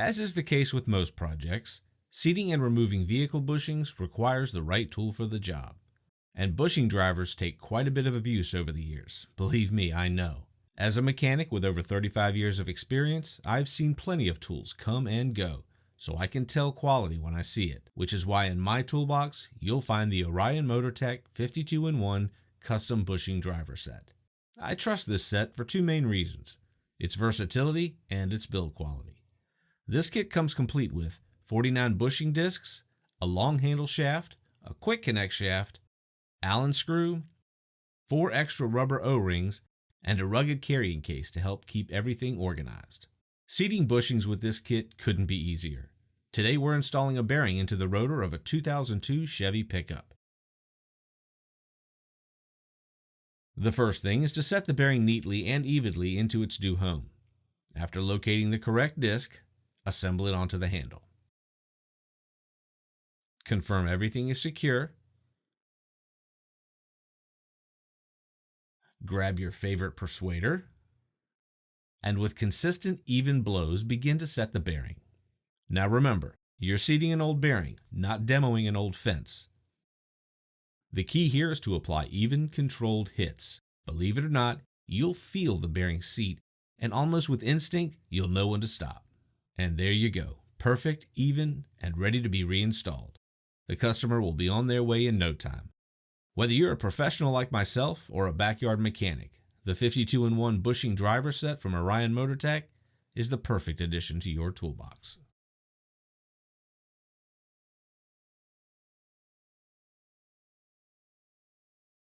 As is the case with most projects, seating and removing vehicle bushings requires the right tool for the job. And bushing drivers take quite a bit of abuse over the years. Believe me, I know. As a mechanic with over 35 years of experience, I've seen plenty of tools come and go, so I can tell quality when I see it, which is why in my toolbox, you'll find the OrionMotorTech 52-in-1 custom bushing driver set. I trust this set for two main reasons: its versatility and its build quality. This kit comes complete with 49 bushing discs, a long handle shaft, a quick connect shaft, Allen screw, 4 extra rubber O-rings, and a rugged carrying case to help keep everything organized. Seating bushings with this kit couldn't be easier. Today we're installing a bearing into the rotor of a 2002 Chevy pickup. The first thing is to set the bearing neatly and evenly into its new home. After locating the correct disc, assemble it onto the handle. Confirm everything is secure. Grab your favorite persuader, and with consistent, even blows, begin to set the bearing. Now remember, you're seating an old bearing, not demoing an old fence. The key here is to apply even, controlled hits. Believe it or not, you'll feel the bearing seat, and almost with instinct, you'll know when to stop. And there you go, perfect, even, and ready to be reinstalled. The customer will be on their way in no time. Whether you're a professional like myself or a backyard mechanic, the 52-in-1 bushing driver set from OrionMotorTech is the perfect addition to your toolbox.